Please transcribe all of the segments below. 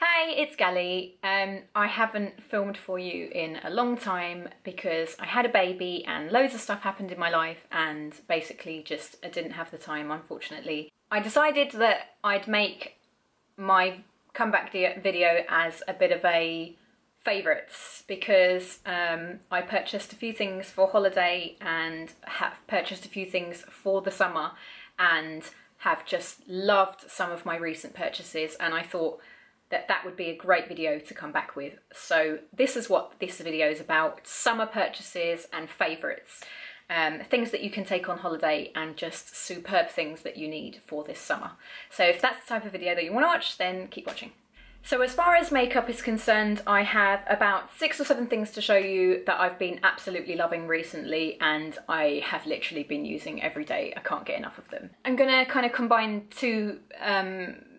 Hey, it's Gali. I haven't filmed for you in a long time because I had a baby and loads of stuff happened in my life and basically just I didn't have the time, unfortunately. I decided that I'd make my comeback video as a bit of a favourites because I purchased a few things for holiday and have purchased a few things for the summer and have just loved some of my recent purchases, and I thought that would be a great video to come back with. So this is what this video is about: summer purchases and favourites. Things that you can take on holiday and just superb things that you need for this summer. So if that's the type of video that you want to watch, then keep watching. So as far as makeup is concerned, I have about 6 or 7 things to show you that I've been absolutely loving recently and I have literally been using every day. I can't get enough of them. I'm gonna kind of combine two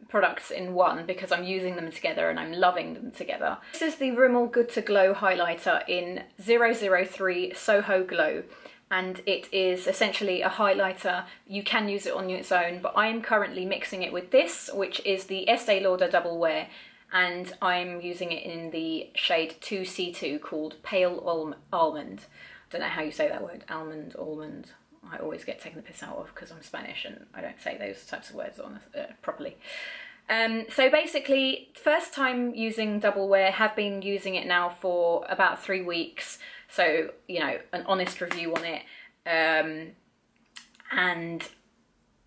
products in one because I'm using them together and I'm loving them together. This is the Rimmel Good to Glow highlighter in 003 Soho Glow, and it is essentially a highlighter. You can use it on its own, but I'm currently mixing it with this, which is the Estee Lauder Double Wear, and I'm using it in the shade 2C2 called Pale Almond. I don't know how you say that word, almond. I always get taken the piss out of because I'm Spanish and I don't say those types of words on properly. So basically, first time using Double Wear, have been using it now for about 3 weeks. So, you know, an honest review on it. And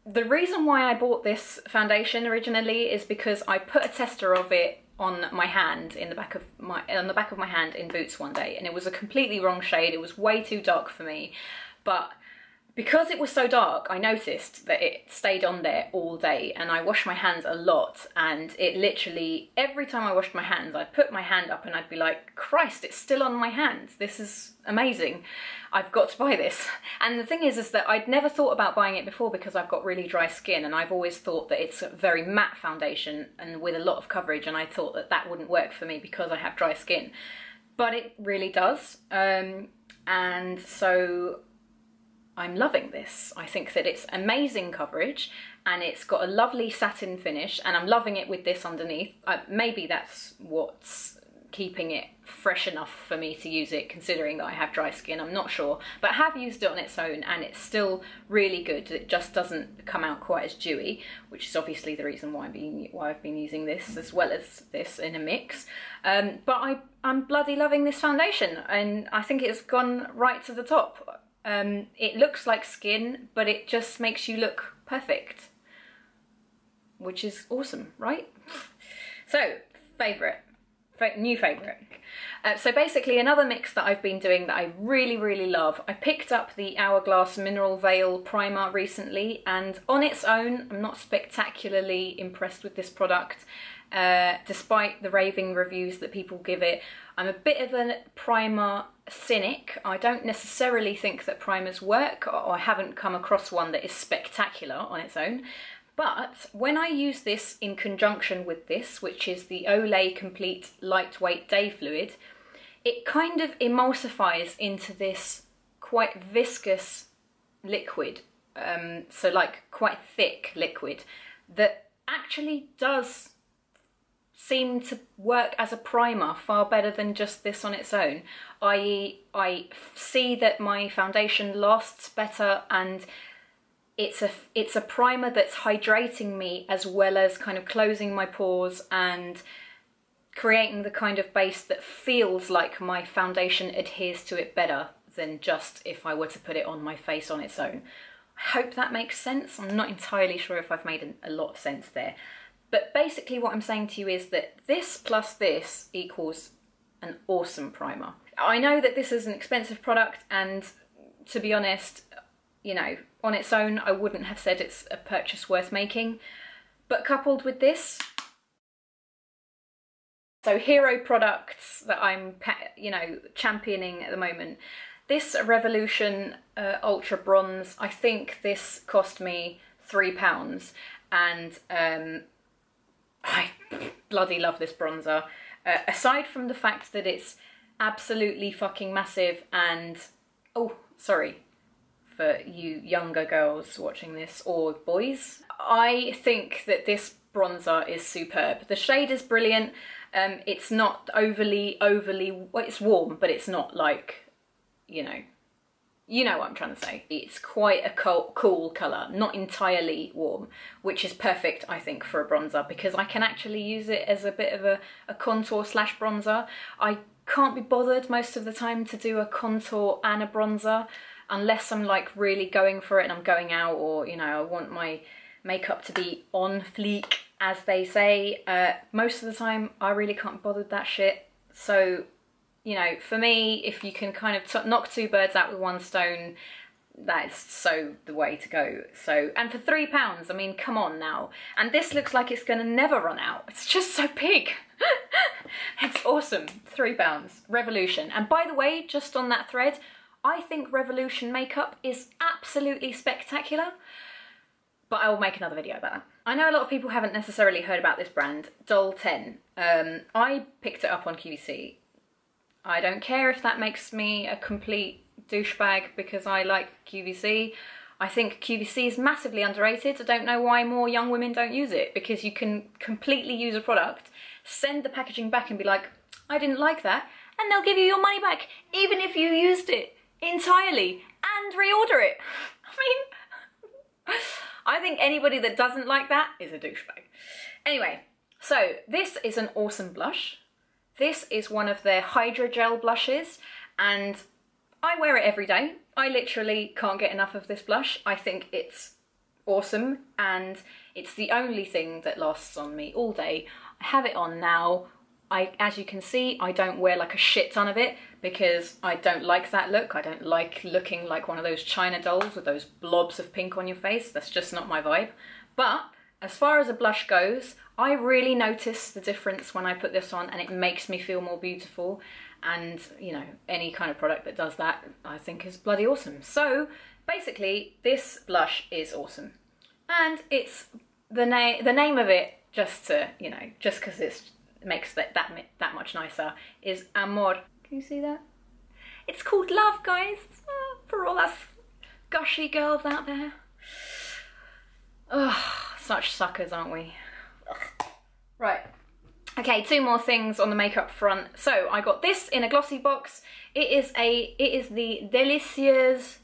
the reason why I bought this foundation originally is because I put a tester of it on my hand, on the back of my hand in Boots one day, and it was a completely wrong shade. It was way too dark for me, but because it was so dark, I noticed that it stayed on there all day, and I washed my hands a lot, and it literally, every time I washed my hands, I'd put my hand up and I'd be like, Christ, it's still on my hands. This is amazing. I've got to buy this. And the thing is that I'd never thought about buying it before because I've got really dry skin, and I've always thought that it's a very matte foundation and with a lot of coverage, and I thought that that wouldn't work for me because I have dry skin. But it really does. And so I'm loving this. I think that it's amazing coverage and it's got a lovely satin finish, and I'm loving it with this underneath. Maybe that's what's keeping it fresh enough for me to use it, considering that I have dry skin. I'm not sure, but I have used it on its own and it's still really good. It just doesn't come out quite as dewy, which is obviously the reason why I've been using this as well as this in a mix. But I'm bloody loving this foundation, and I think it's gone right to the top. It looks like skin, but it just makes you look perfect, which is awesome, right? So, new favourite. So basically another mix that I've been doing that I really, really love. I picked up the Hourglass Mineral Veil Primer recently, and on its own, I'm not spectacularly impressed with this product. Despite the raving reviews that people give it. I'm a bit of a primer cynic. I don't necessarily think that primers work, or I haven't come across one that is spectacular on its own. But when I use this in conjunction with this, which is the Olay Complete Lightweight Day Fluid, it kind of emulsifies into this quite viscous liquid, so like quite thick liquid, that actually does seem to work as a primer far better than just this on its own. I see that my foundation lasts better, and it's a primer that's hydrating me as well as kind of closing my pores and creating the kind of base that feels like my foundation adheres to it better than just if I were to put it on my face on its own. I hope that makes sense. I'm not entirely sure if I've made a lot of sense there. But basically what I'm saying to you is that this plus this equals an awesome primer. I know that this is an expensive product, and to be honest, you know, on its own, I wouldn't have said it's a purchase worth making. But coupled with this, so hero products that I'm, you know, championing at the moment. This Revolution Ultra Bronze, I think this cost me £3, and I bloody love this bronzer. Aside from the fact that it's absolutely fucking massive and, oh, sorry for you younger girls watching this, or boys, I think that this bronzer is superb. The shade is brilliant. It's not overly, well, it's warm, but it's not like, you know what I'm trying to say. It's quite a cool colour, not entirely warm, which is perfect, I think, for a bronzer, because I can actually use it as a bit of a contour slash bronzer. I can't be bothered most of the time to do a contour and a bronzer, unless I'm like really going for it and I'm going out, or, you know, I want my makeup to be on fleek, as they say. Most of the time, I really can't be bothered with that shit. So, you know, for me, if you can kind of knock two birds out with one stone, that is so the way to go. So, and for £3, I mean, come on now. And this looks like it's gonna never run out. It's just so big. It's awesome. £3. Revolution. And by the way, just on that thread, I think Revolution makeup is absolutely spectacular, but I will make another video about that. I know a lot of people haven't necessarily heard about this brand, Doll 10. I picked it up on QVC. I don't care if that makes me a complete douchebag because I like QVC. I think QVC is massively underrated. I don't know why more young women don't use it, because you can completely use a product, send the packaging back and be like, I didn't like that, and they'll give you your money back, even if you used it entirely, and reorder it. I mean, I think anybody that doesn't like that is a douchebag. Anyway, so this is an awesome blush. This is one of their hydrogel blushes, and I wear it every day. I literally can't get enough of this blush. I think it's awesome, and it's the only thing that lasts on me all day. I have it on now. As you can see, I don't wear like a shit ton of it because I don't like that look. I don't like looking like one of those China dolls with those blobs of pink on your face. That's just not my vibe. But as far as a blush goes, I really notice the difference when I put this on, and it makes me feel more beautiful. And, you know, any kind of product that does that, I think is bloody awesome. So basically, this blush is awesome. And it's the name of it, just to, you know, just because it's makes that much nicer, is Amor. Can you see that? It's called Love, guys, for all us gushy girls out there. Oh, such suckers, aren't we? Ugh. Right. Okay, two more things on the makeup front. So I got this in a glossy box. It is the Delicieuse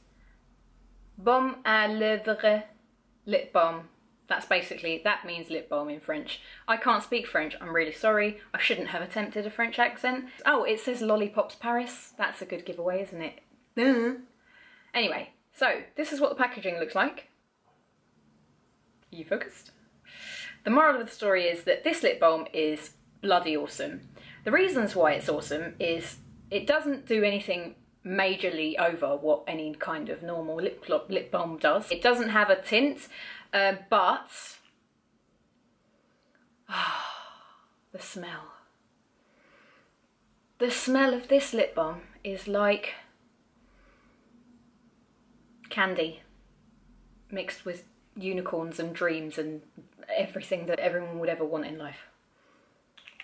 Baume à Lèvres lip balm. That means lip balm in French. I can't speak French, I'm really sorry. I shouldn't have attempted a French accent. Oh, it says Lollipops Paris. That's a good giveaway, isn't it? Anyway, so this is what the packaging looks like. Are you focused? The moral of the story is that this lip balm is bloody awesome. The reasons why it's awesome is it doesn't do anything majorly over what any kind of normal lip balm does. It doesn't have a tint, but the smell. The smell of this lip balm is like candy mixed with unicorns and dreams and everything that everyone would ever want in life.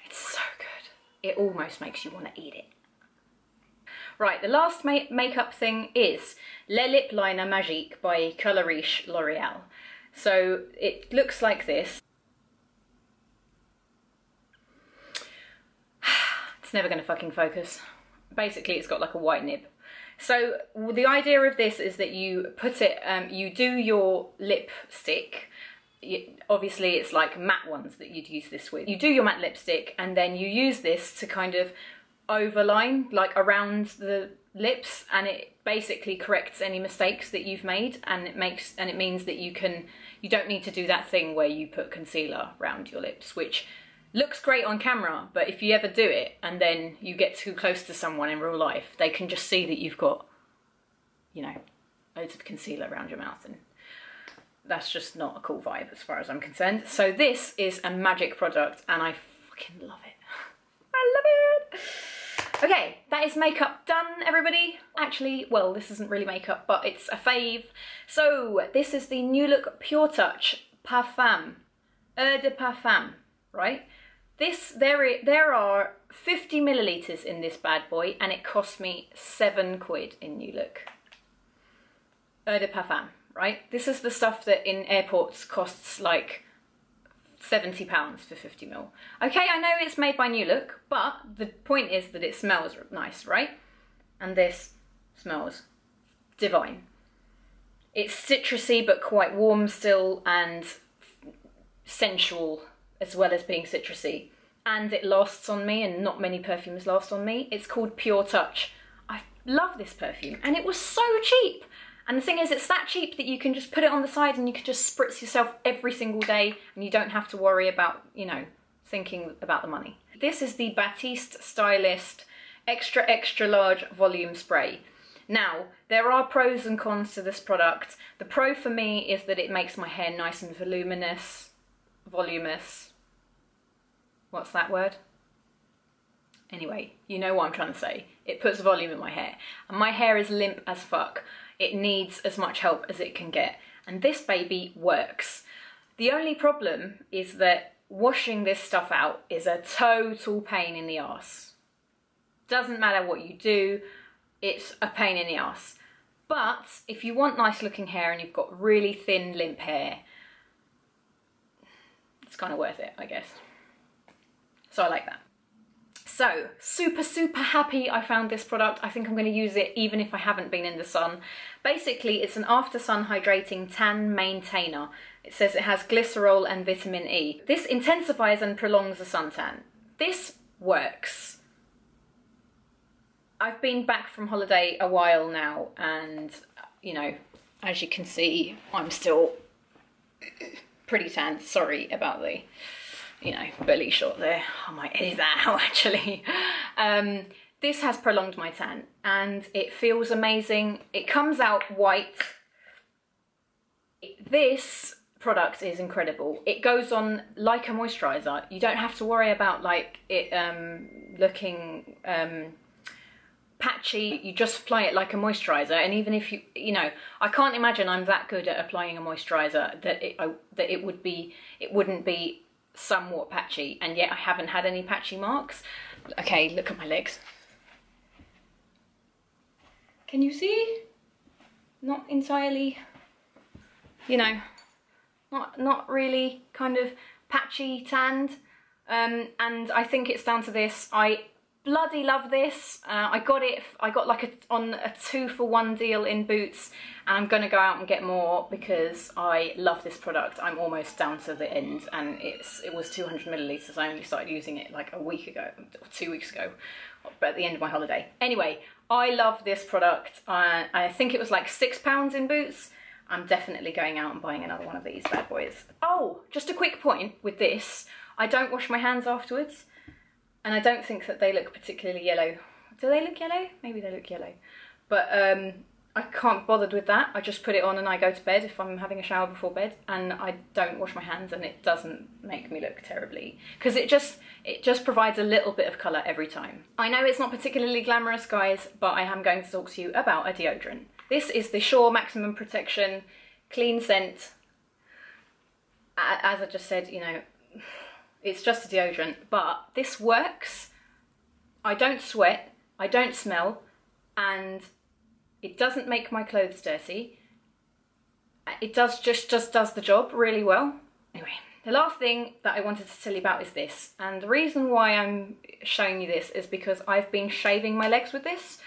It's so good. It almost makes you want to eat it. Right, the last makeup thing is Le Lip Liner Magique by Coloriche L'Oreal. So it looks like this. It's never going to fucking focus. Basically, it's got like a white nib. So the idea of this is that you put it, you do your lipstick. Obviously, it's like matte ones that you'd use this with. You do your matte lipstick, and then you use this to kind of overline like around the lips, and it basically corrects any mistakes that you've made, and it means that you don't need to do that thing where you put concealer around your lips, which looks great on camera, but if you ever do it and then you get too close to someone in real life, they can just see that you've got, you know, loads of concealer around your mouth, and that's just not a cool vibe as far as I'm concerned. So this is a magic product, and I fucking love it. I love it. Okay, that is makeup done, everybody. Actually, well, this isn't really makeup, but it's a fave. So this is the new+look Pure Touch Parfum, Eau de Parfum, right? There are 50 millilitres in this bad boy, and it cost me £7 in new+look. Eau de Parfum, right? This is the stuff that in airports costs like £70 for 50ml. Okay, I know it's made by New Look, but the point is that it smells nice, right? And this smells divine. It's citrusy but quite warm still, and sensual as well as being citrusy. And it lasts on me, and not many perfumes last on me. It's called Pure Touch. I love this perfume, and it was so cheap. And the thing is, it's that cheap that you can just put it on the side and you can just spritz yourself every single day, and you don't have to worry about, you know, thinking about the money. This is the Batiste Stylist Extra Extra Large Volume Spray. Now, there are pros and cons to this product. The pro for me is that it makes my hair nice and voluminous. What's that word? Anyway, you know what I'm trying to say. It puts volume in my hair. And my hair is limp as fuck. It needs as much help as it can get. And this baby works. The only problem is that washing this stuff out is a total pain in the arse. Doesn't matter what you do, it's a pain in the arse. But if you want nice looking hair and you've got really thin, limp hair, it's kind of worth it, I guess. So I like that. So, super, super happy I found this product. I think I'm going to use it even if I haven't been in the sun. Basically, it's an after sun hydrating tan maintainer. It says it has glycerol and vitamin E. This intensifies and prolongs the suntan. This works. I've been back from holiday a while now, and, you know, as you can see, I'm still pretty tan. Sorry about the, you know, belly shot there. I might edit that out, actually. This has prolonged my tan, and it feels amazing. It comes out white. This product is incredible. It goes on like a moisturiser. You don't have to worry about, like, it looking patchy. You just apply it like a moisturiser, and even if you know, I can't imagine I'm that good at applying a moisturiser that it wouldn't be somewhat patchy, and yet I haven't had any patchy marks. Okay, look at my legs. Can you see? Not entirely, you know, not really kind of patchy tanned, and I think it's down to this. I bloody love this. I got like on a 2-for-1 deal in Boots, and I'm gonna go out and get more because I love this product. I'm almost down to the end, and it was 200 millilitres. I only started using it like a week ago, or 2 weeks ago, but at the end of my holiday. Anyway, I love this product. I think it was like £6 in Boots. I'm definitely going out and buying another one of these bad boys. Oh, just a quick point with this. I don't wash my hands afterwards. And I don't think that they look particularly yellow. Do they look yellow? Maybe they look yellow. But I can't be bothered with that. I just put it on and I go to bed if I'm having a shower before bed, and I don't wash my hands, and it doesn't make me look terribly, because it just provides a little bit of colour every time. I know it's not particularly glamorous, guys, but I am going to talk to you about a deodorant. This is the Shore Maximum Protection Clean Scent. As I just said, you know, it's just a deodorant, but this works. I don't sweat, I don't smell, and it doesn't make my clothes dirty. It just does the job really well. Anyway, the last thing that I wanted to tell you about is this, and the reason why I'm showing you this is because I've been shaving my legs with this,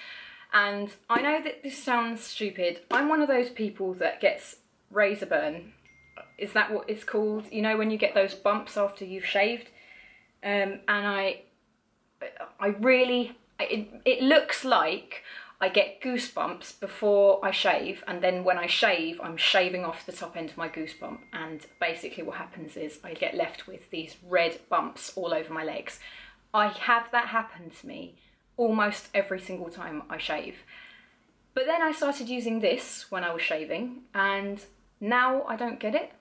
and I know that this sounds stupid. I'm one of those people that gets razor burn. Is that what it's called? You know, when you get those bumps after you've shaved? And it looks like I get goosebumps before I shave, and then when I shave, I'm shaving off the top end of my goosebump, and basically what happens is I get left with these red bumps all over my legs. I have that happen to me almost every single time I shave. But then I started using this when I was shaving, and now I don't get it.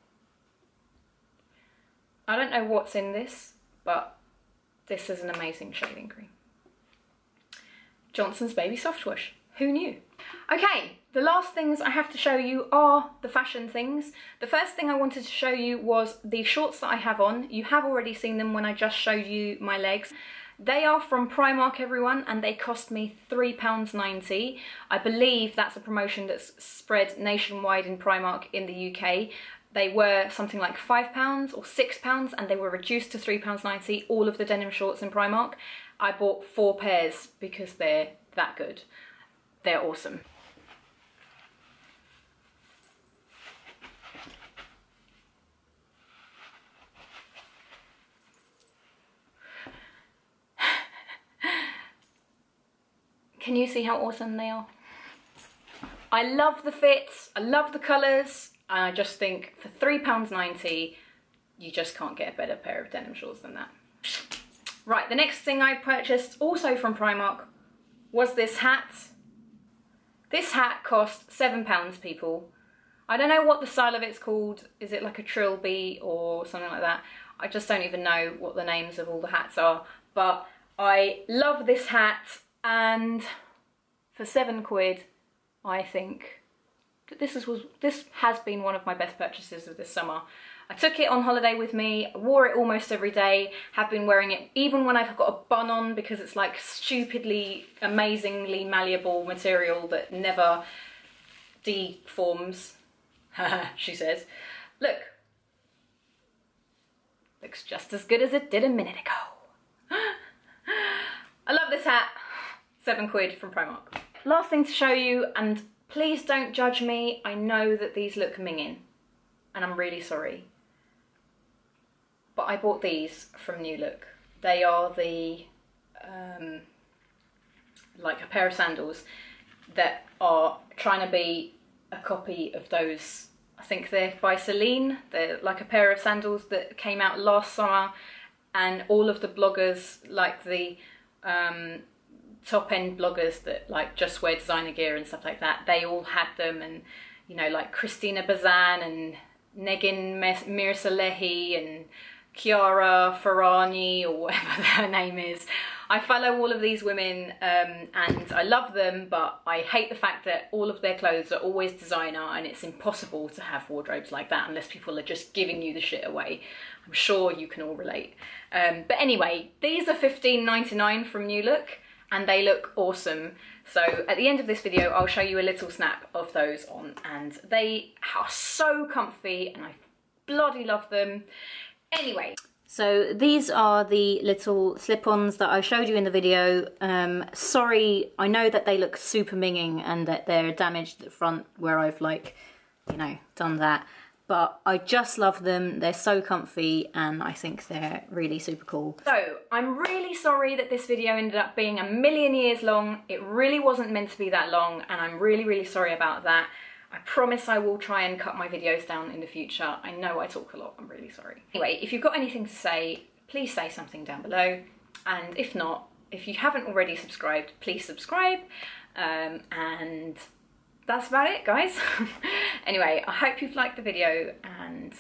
I don't know what's in this, but this is an amazing shaving cream. Johnson's Baby Soft Wash. Who knew? Okay, the last things I have to show you are the fashion things. The first thing I wanted to show you was the shorts that I have on. You have already seen them when I just showed you my legs. They are from Primark, everyone, and they cost me £3.90. I believe that's a promotion that's spread nationwide in Primark in the UK. They were something like £5 or £6 and they were reduced to £3.90, all of the denim shorts in Primark. I bought 4 pairs because they're that good. They're awesome. Can you see how awesome they are? I love the fits, I love the colours, and I just think for £3.90 you just can't get a better pair of denim shorts than that. Right, the next thing I purchased also from Primark was this hat. This hat cost £7, people. I don't know what the style of it's called. Is it like a trilby or something like that? I just don't even know what the names of all the hats are, but I love this hat, and for £7 I think that this has been one of my best purchases of this summer. I took it on holiday with me, wore it almost every day, have been wearing it even when I've got a bun on because it's like stupidly, amazingly malleable material that never deforms, she says. Look, looks just as good as it did a minute ago. I love this hat, £7 from Primark. Last thing to show you, and please don't judge me, I know that these look minging, and I'm really sorry. But I bought these from New Look. They are the, like a pair of sandals that are trying to be a copy of those, I think they're by Celine. They're like a pair of sandals that came out last summer, and all of the bloggers, like the top end bloggers that like just wear designer gear and stuff like that, they all had them, and you know, like Christina Bazan and Negin Mirsalehi and Chiara Ferragni, or whatever her name is. I follow all of these women and I love them, but I hate the fact that all of their clothes are always designer, and it's impossible to have wardrobes like that unless people are just giving you the shit away. I'm sure you can all relate. But anyway, these are $15.99 from New Look, and they look awesome. So at the end of this video, I'll show you a little snap of those on, and they are so comfy and I bloody love them. Anyway, so these are the little slip-ons that I showed you in the video. Sorry, I know that they look super minging and that they're damaged at the front where I've like, you know, done that. But I just love them. They're so comfy and I think they're really super cool. So I'm really sorry that this video ended up being a million years long. It really wasn't meant to be that long, and I'm really, really sorry about that. I promise I will try and cut my videos down in the future. I know I talk a lot, I'm really sorry. Anyway, if you've got anything to say, please say something down below. And if not, if you haven't already subscribed, please subscribe. And that's about it, guys. Anyway, I hope you've liked the video, and